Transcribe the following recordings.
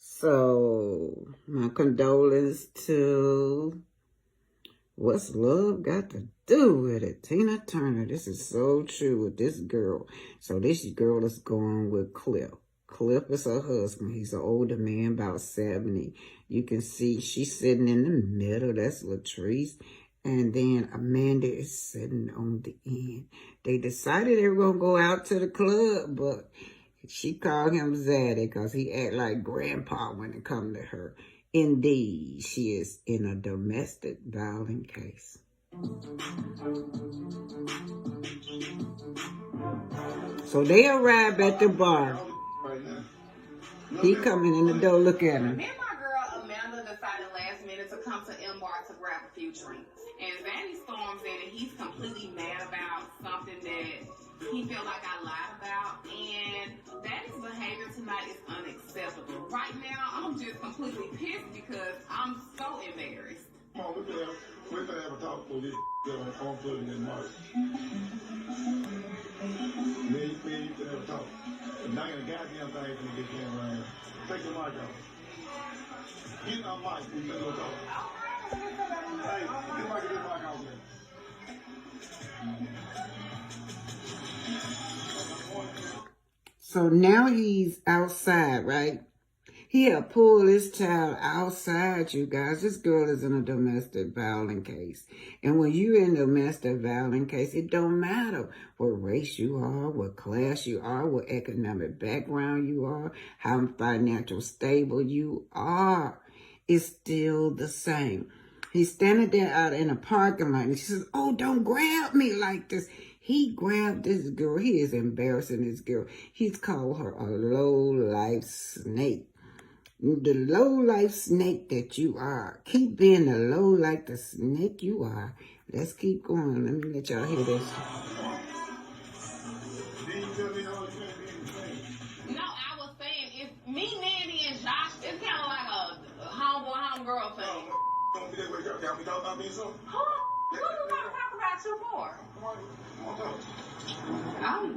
So, my condolences to what's love got to do with it? Tina Turner. This is so true with this girl. So this girl is going with Cliff. Cliff is her husband. He's an older man, about 70. You can see she's sitting in the middle. That's Latrice. And then Amanda is sitting on the end. They decided they were going to go out to the club, but she called him Zaddy because he act like grandpa when it come to her. Indeed, she is in a domestic violence case. So they arrive at the bar. He coming in the door, look at him. Me and my girl Amanda decided last minute to come to M-Bar to grab a few drinks. And Zaddy storms in and he's completely mad about something that he felt like I lied about. And Zaddy's behavior tonight is unacceptable. Right now, I'm just completely pissed because I'm so embarrassed. Come on, we're gonna have a talk for this on the phone putting in March. Me and you can have a talk. I'm not gonna goddamn thing to get camera around here. Take the mic off. Get on mic, we can go talk. Hey, get the mic off there. So now he's outside, right? He had pulled his child outside, you guys. This girl is in a domestic violence case. And when you're in a domestic violence case, it don't matter what race you are, what class you are, what economic background you are, how financial stable you are. It's still the same. He's standing there out in a parking lot and she says, "Oh, don't grab me like this." He grabbed this girl. He is embarrassing this girl. He's called her a low-life snake. The low-life snake that you are. Keep being the low-life the snake you are. Let's keep going. Let me let y'all hear this. No, I was saying, it's me, Nandy, and Josh. It's kind of like a homeboy-homegirl thing. Can we talk about me something? What are we going to talk about you for?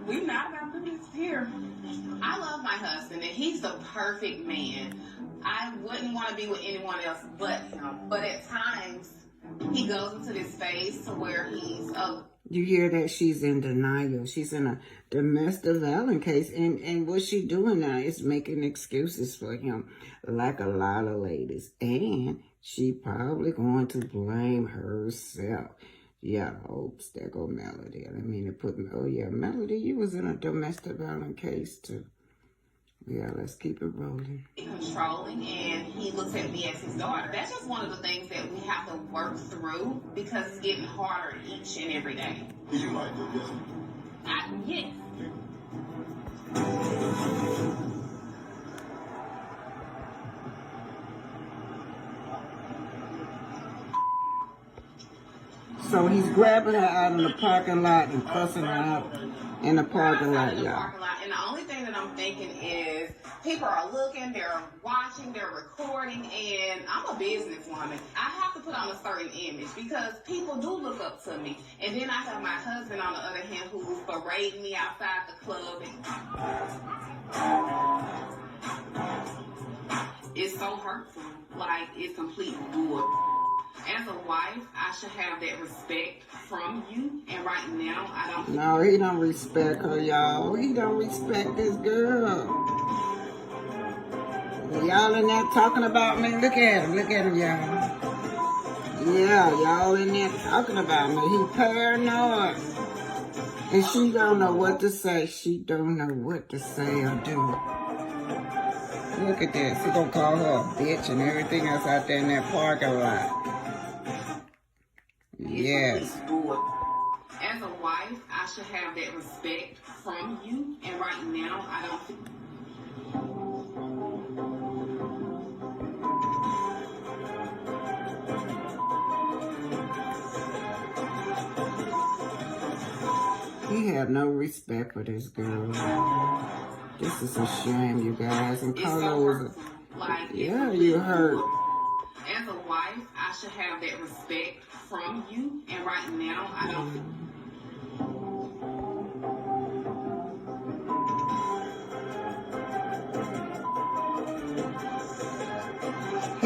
We're not about to do this here. I love my husband, and he's the perfect man. I wouldn't want to be with anyone else but him. But at times, he goes into this phase to where he's You hear that? She's in denial. She's in a domestic violence case. And what she doing now is making excuses for him, like a lot of ladies. And she probably going to blame herself. Yeah, oops, there go Melody. I didn't mean to put, oh yeah, Melody, you was in a domestic violence case too. Yeah, let's keep it rolling. Controlling, and he looks at me as his daughter. That's just one of the things that we have to work through because it's getting harder each and every day. You like it, yes? Yes. So he's grabbing her out in the parking lot and cussing her out in the parking lot, y'all. And the only thing that I'm thinking is people are looking, they're watching, they're recording, and I'm a businesswoman. I have to put on a certain image because people do look up to me. And then I have my husband, on the other hand, who's berating me outside the club. It's so hurtful. Like, it's complete bull. As a wife, I should have that respect from you, and right now, I don't. No, he don't respect her, y'all. He don't respect this girl. Y'all in there talking about me? Look at him, y'all. Yeah, y'all in there talking about me. He paranoid. And she don't know what to say. She don't know what to say or do. Look at this. He gonna call her a bitch and everything else out there in that parking lot. Yes. As a wife, I should have that respect from you, and right now, I don't. He have no respect for this girl. This is a shame, you guys. And Carla was, yeah, you hurt. As a wife, I should have that respect from you, and right now, I don't.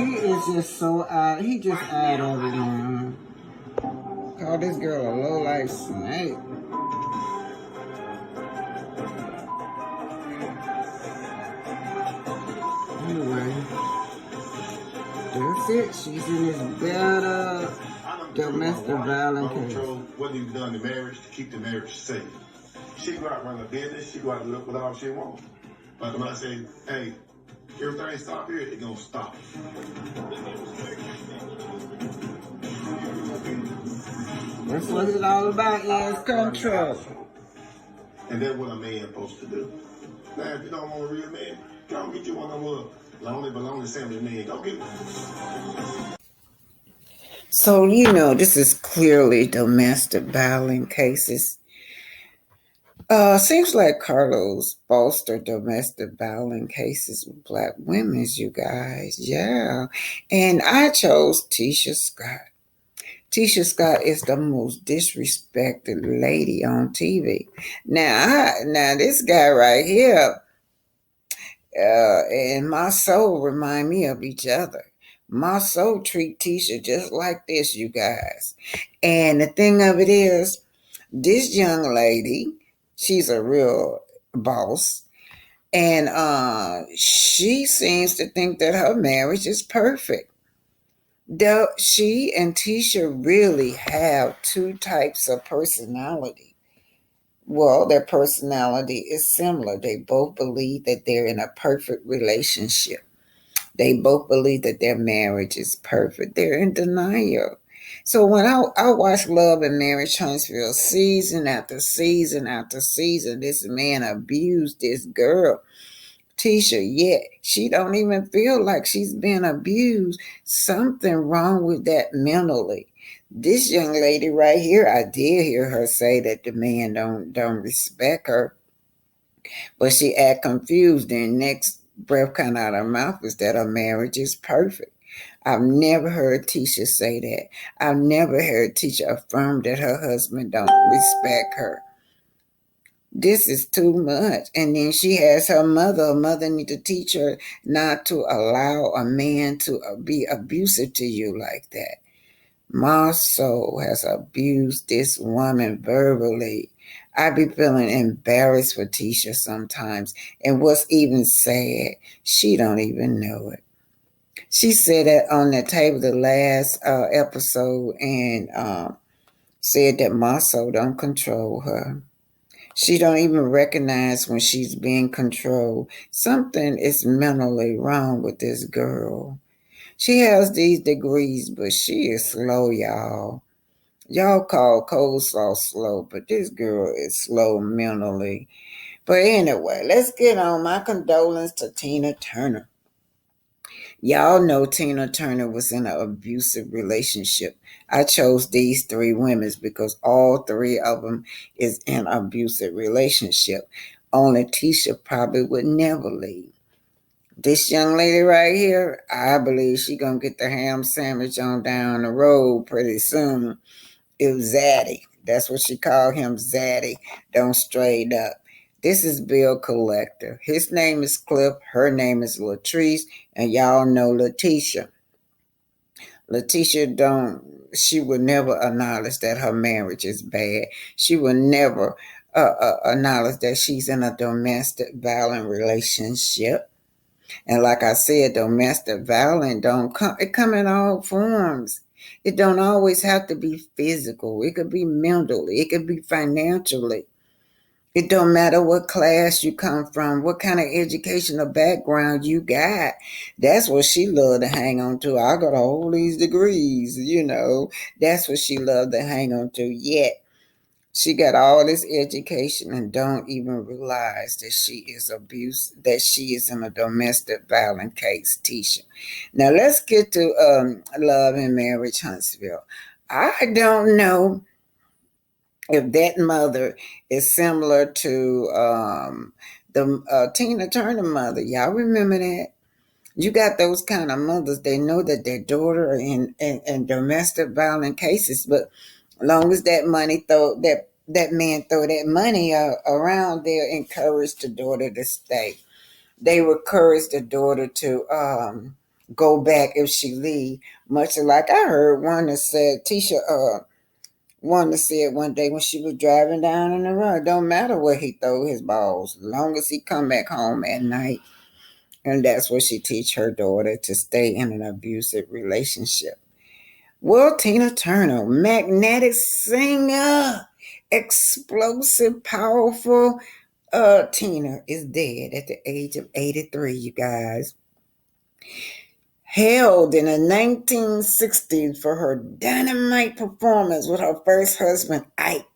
He is just so out. He just out of it, man. Call this girl a low-life snake. Anyway, that's it. She's in this better domestic violence case. What you've done in marriage to keep the marriage safe. She go out and run a business. She go out and look with all she wants. But when I say, hey, everything stop here, it's gonna stop. That's what it's all about, is control. And that's what a man's supposed to do. Now, if you don't want a real man, go and get you one of them lonely family man. Go get one. So, this is clearly domestic violence cases. Seems like Carlos bolstered domestic violence cases with black women, you guys. Yeah. And I chose Tisha Scott. Tisha Scott is the most disrespected lady on TV. Now this guy right here, and my soul remind me of each other. My soul treat Tisha just like this, you guys. And the thing of it is, this young lady, she's a real boss. And she seems to think that her marriage is perfect. Though she and Tisha really have two types of personality. Well, their personality is similar. They both believe that they're in a perfect relationship. They both believe that their marriage is perfect. They're in denial. So when I watch Love and Marriage Huntsville season after season after season, this man abused this girl, Tisha, yet she don't even feel like she's been abused. Something wrong with that mentally. This young lady right here, I did hear her say that the man don't respect her, but she act confused. And next breath kind of out of her mouth is that her marriage is perfect. I've never heard Tisha say that. I've never heard Tisha affirm that her husband don't respect her. This is too much. And then she has her mother. Her mother need to teach her not to allow a man to be abusive to you like that. My soul has abused this woman verbally. I be feeling embarrassed for Tisha sometimes. And what's even sad, she don't even know it. She said that on the table the last episode, and said that my soul don't control her. She don't even recognize when she's being controlled. Something is mentally wrong with this girl. She has these degrees, but she is slow, y'all. Y'all call coleslaw slow, but this girl is slow mentally. But anyway, let's get on. My condolence to Tina Turner. Y'all know Tina Turner was in an abusive relationship. I chose these three women because all three of them is in an abusive relationship. Only Tisha probably would never leave. This young lady right here, I believe she gonna get the ham sandwich on down the road pretty soon. It was Zaddy. That's what she called him, Zaddy. Don't straight up. This is Bill Collector. His name is Cliff. Her name is Latrice. And y'all know Latisha. She would never acknowledge that her marriage is bad. She would never acknowledge that she's in a domestic violent relationship. And like I said, domestic violence it come in all forms. It don't always have to be physical. It could be mentally. It could be financially. It don't matter what class you come from, what kind of educational background you got. That's what she loved to hang on to. I got all these degrees, That's what she loved to hang on to. Yet she got all this education and don't even realize that she is in a domestic violence case, Tisha. Now let's get to Love and Marriage Huntsville. I don't know if that mother is similar to the Tina Turner mother. Y'all remember that? You got those kind of mothers, they know that their daughter in domestic violence cases, but long as that man throw that money around, they'll encourage the daughter to stay. They encourage the daughter to go back if she leave. Much like I heard one that said, Tisha, one that said one day when she was driving down in the road, don't matter where he throw his balls, as long as he come back home at night. And that's what she teach her daughter, to stay in an abusive relationship. Well, Tina Turner, magnetic singer, explosive, powerful. Tina is dead at the age of 83, you guys. Hailed in the 1960s for her dynamite performance with her first husband, Ike.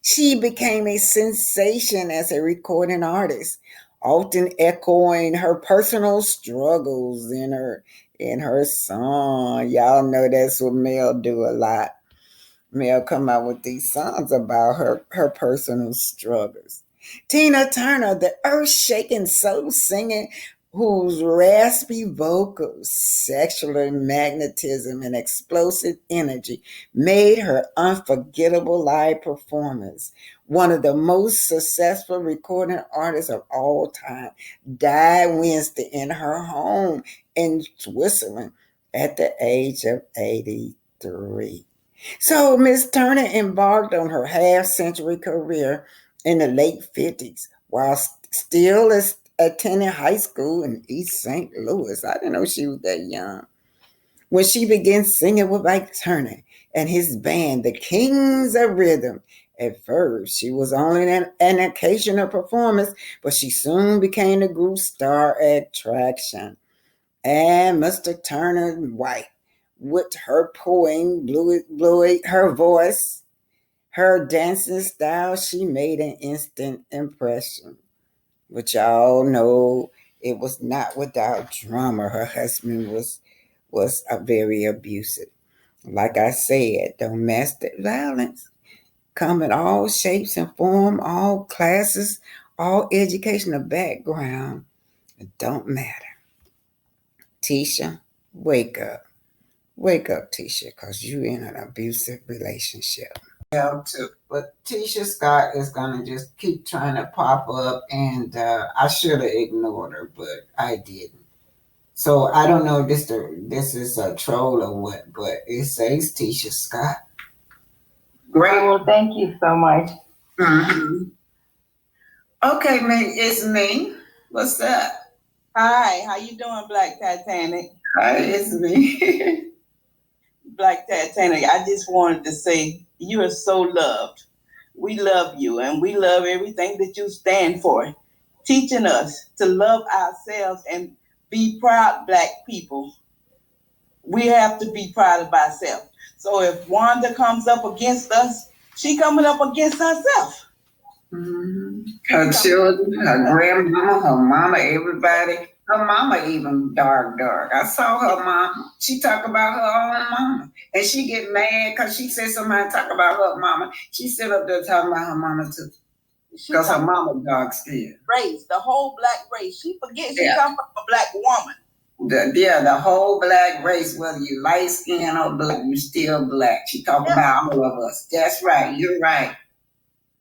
She became a sensation as a recording artist, often echoing her personal struggles in her song. Y'all know that's what Mel do a lot. Mel come out with these songs about her personal struggles. Tina Turner, the earth-shaking soul singer whose raspy vocals, sexual magnetism, and explosive energy made her unforgettable live performance. One of the most successful recording artists of all time, died Wednesday in her home in Switzerland at the age of 83. So Miss Turner embarked on her half-century career in the late 50s while still attending high school in East St. Louis. I didn't know she was that young. When she began singing with Ike Turner and his band, the Kings of Rhythm. At first, she was only an occasional performance, but she soon became the group's star attraction. And Mr. Turner White, with her poem, her voice, her dancing style, she made an instant impression. But y'all know it was not without drama. Her husband was a very abusive. Like I said, domestic violence come in all shapes and form, all classes, all educational background. It don't matter. Tisha, wake up. Wake up, Tisha, because you in an abusive relationship. Yeah, too. But Tisha Scott is going to just keep trying to pop up, and I should have ignored her, but I didn't. So I don't know if this is a troll or what, but it says Tisha Scott. Great. Well, thank you so much. Mm-hmm. Okay, man, it's me. What's up? Hi, how you doing, Black Titanic? Hi, it's me. Black Titanic, I just wanted to say you are so loved. We love you, and we love everything that you stand for, teaching us to love ourselves and be proud Black people. We have to be proud of ourselves. So if Wanda comes up against us, she coming up against herself. Mm-hmm. Her children, her grandmama, her mama, everybody. Her mama even dark. I saw her mama. She talk about her own mama. And she get mad because she said somebody talk about her mama. She sit up there talking about her mama too. Because her mama dark skin. Race, the whole Black race. She forgets she come from a Black woman. The whole Black race, whether you light skin or Black, you still Black. She talk about all of us. That's right. You're right.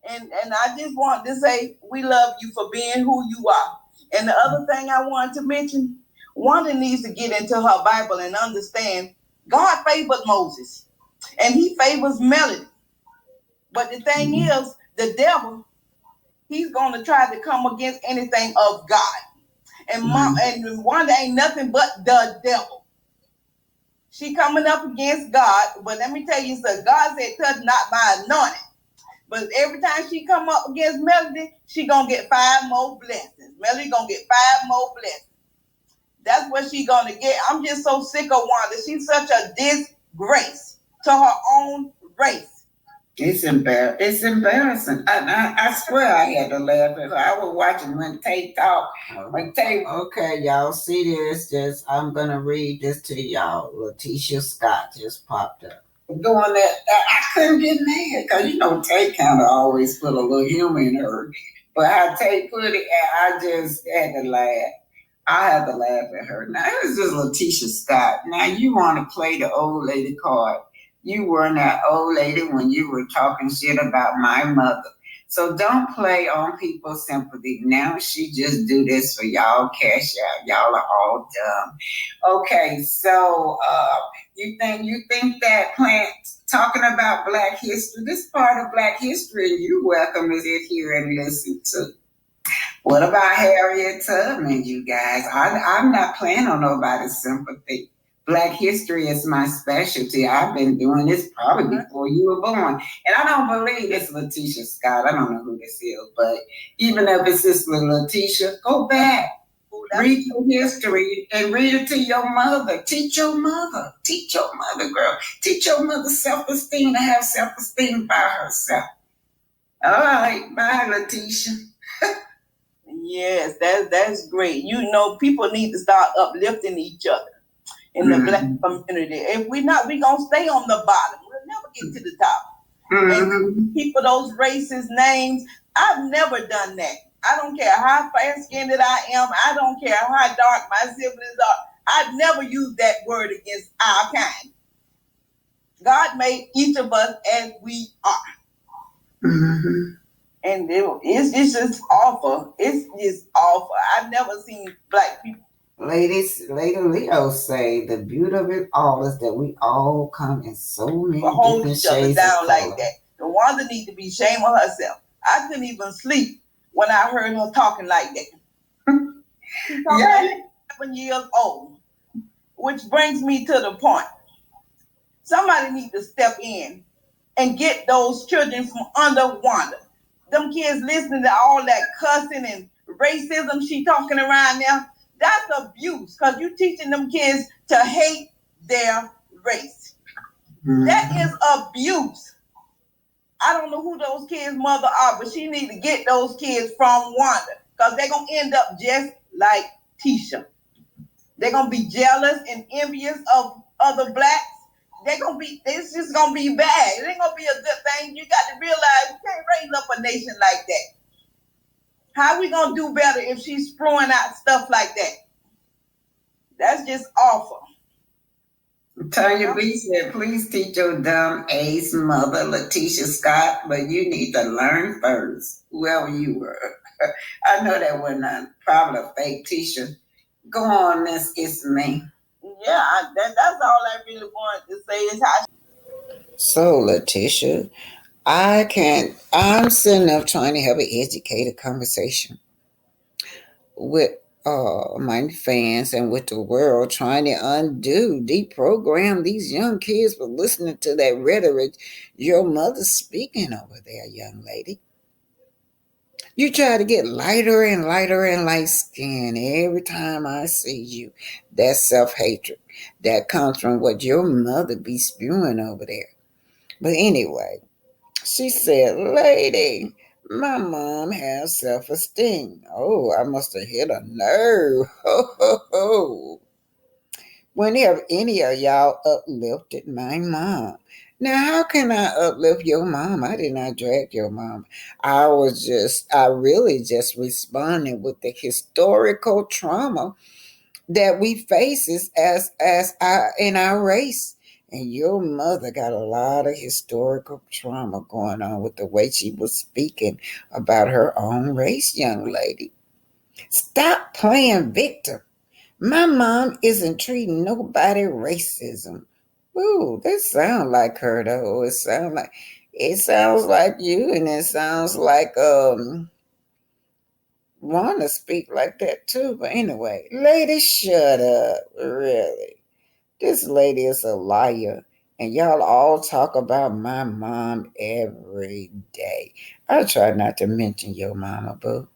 And I just want to say we love you for being who you are. And the other thing I wanted to mention, Wanda needs to get into her Bible and understand God favored Moses and he favors Melody. But the thing is, the devil, he's going to try to come against anything of God. And and Wanda ain't nothing but the devil. She coming up against God, but let me tell you something. God said, touch not my anointing. But every time she come up against Melody, she gonna get 5 more blessings. Melody gonna get 5 more blessings. That's what she gonna get. I'm just so sick of Wanda. She's such a disgrace to her own race. It's embarrassing. I swear I had to laugh at her. I was watching when Tay talked. Okay, y'all see this? I'm gonna read this to y'all. Latisha Scott just popped up. Doing that, I couldn't get mad because Tay kind of always put a little humor in her. But how Tay put it, I just had to laugh. I had to laugh at her. Now it's just Latisha Scott. Now you want to play the old lady card. You were that old lady when you were talking shit about my mother. So don't play on people's sympathy. Now she just do this for y'all cash out. Y'all are all dumb. Okay, so you think that plant talking about Black history, this part of Black history, you welcome to sit here and listen to. What about Harriet Tubman, you guys? I'm not playing on nobody's sympathy. Black history is my specialty. I've been doing this probably before you were born. And I don't believe it's Latisha Scott. I don't know who this is, but even if it's Sister Latisha, go back. Read your history and read it to your mother. Teach your mother. Teach your mother, girl. Teach your mother self-esteem to have self-esteem by herself. All right. Bye, Latisha. Yes, that's great. You know, people need to start uplifting each other in the Black community. If we're not, we're gonna stay on the bottom. We'll never get to the top. And people those racist names, I've never done that. I don't care how fair-skinned I am. I don't care how dark my siblings are. I've never used that word against our kind. God made each of us as we are. And it's just awful. It's just awful. I've never seen Black people. Lady Leo say the beauty of it all is that we all come in so many different shades down like that. The Wanda need to be ashamed of herself. I couldn't even sleep when I heard her talking like that. She's 7 years old, which brings me to the point. Somebody need to step in and get those children from under Wanda. Them kids listening to all that cussing and racism she talking around now, that's abuse, because you teaching them kids to hate their race. That is abuse. I don't know who those kids' mother are, but she need to get those kids from Wanda, because they're going to end up just like Tisha. They're going to be jealous and envious of other Blacks. It's just going to be bad. It ain't going to be a good thing. You got to realize you can't raise up a nation like that. How are we going to do better if she's throwing out stuff like that? That's just awful. Tanya B said, please teach your dumb ace mother, Latisha Scott, but you need to learn first, whoever you were. I know that wasn't probably a fake Tisha. Go on, Miss It's Me. Yeah, that's all I really wanted to say is how. So, Latisha, I'm sitting up trying to have an educated conversation with my fans and with the world, trying to deprogram these young kids for listening to that rhetoric your mother's speaking over there, young lady. You try to get lighter and lighter and light skin every time I see you. That self-hatred that comes from what your mother be spewing over there. But anyway, she said, lady, my mom has self-esteem. Oh, I must have hit a nerve. Ho, ho, ho. When have any of y'all uplifted my mom? Now, how can I uplift your mom? I did not drag your mom. I really just responded with the historical trauma that we faces in our race. And your mother got a lot of historical trauma going on with the way she was speaking about her own race, young lady. Stop playing victim. My mom isn't treating nobody racism. Ooh, that sounds like her though. It sounds like you, and it sounds like want to speak like that too. But anyway, lady, shut up. Really. This lady is a liar. And y'all all talk about my mom every day. I try not to mention your mama, boo.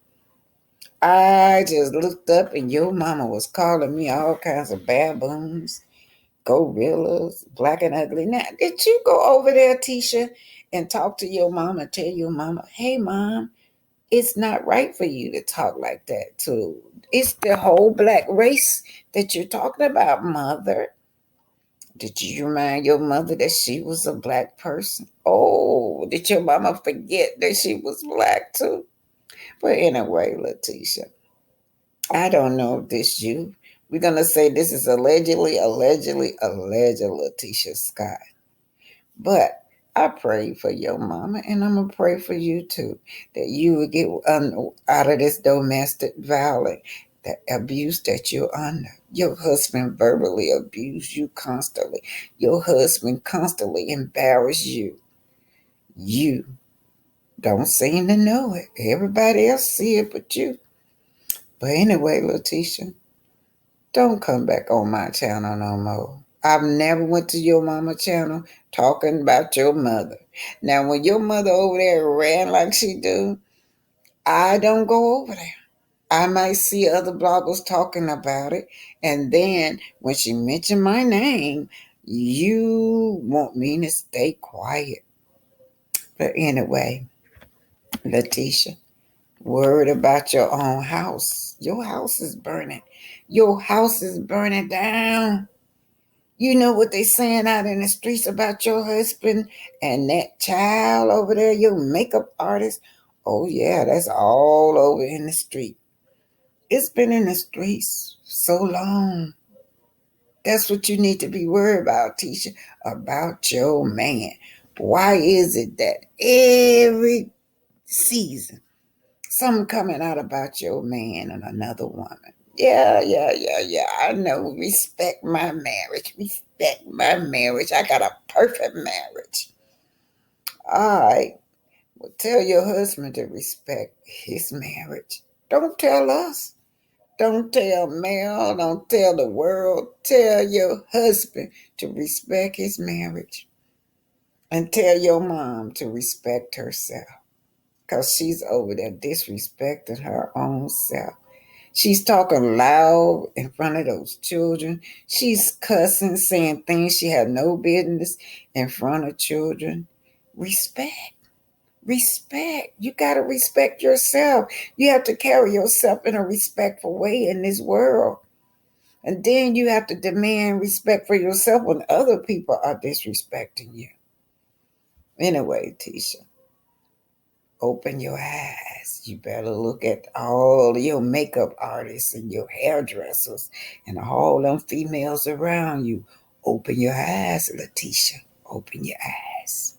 I just looked up and your mama was calling me all kinds of baboons, gorillas, black and ugly. Now, did you go over there, Tisha, and talk to your mama and tell your mama, hey, mom, it's not right for you to talk like that, too. It's the whole Black race that you're talking about, mother. Did you remind your mother that she was a Black person? Oh, did your mama forget that she was Black, too? But anyway, Latisha, I don't know if this you. We're going to say this is allegedly Latisha Scott. But I pray for your mama, and I'm going to pray for you too, that you would get out of this domestic violence, the abuse that you're under. Your husband verbally abused you constantly. Your husband constantly embarrassed you. You don't seem to know it. Everybody else see it but you. But anyway, Latisha, don't come back on my channel no more. I've never went to your mama channel talking about your mother. Now, when your mother over there ran like she do, I don't go over there. I might see other bloggers talking about it, and then when she mentioned my name, you want me to stay quiet. But anyway, Latisha, worried about your own house. Your house is burning. Your house is burning down. You know what they saying out in the streets about your husband and that child over there, your makeup artist? Oh yeah, that's all over in the street. It's been in the streets so long. That's what you need to be worried about, Tisha, about your man. Why is it that every season something coming out about your man and another woman? Yeah. I know. Respect my marriage. Respect my marriage. I got a perfect marriage. All right. Well, tell your husband to respect his marriage. Don't tell us. Don't tell Mel. Don't tell the world. Tell your husband to respect his marriage. And tell your mom to respect herself. Because she's over there disrespecting her own self. She's talking loud in front of those children. She's cussing, saying things she had no business in front of children. Respect. Respect. You got to respect yourself. You have to carry yourself in a respectful way in this world. And then you have to demand respect for yourself when other people are disrespecting you. Anyway, Tisha, open your eyes. You better look at all your makeup artists and your hairdressers and all them females around you. Open your eyes, Latisha. Open your eyes.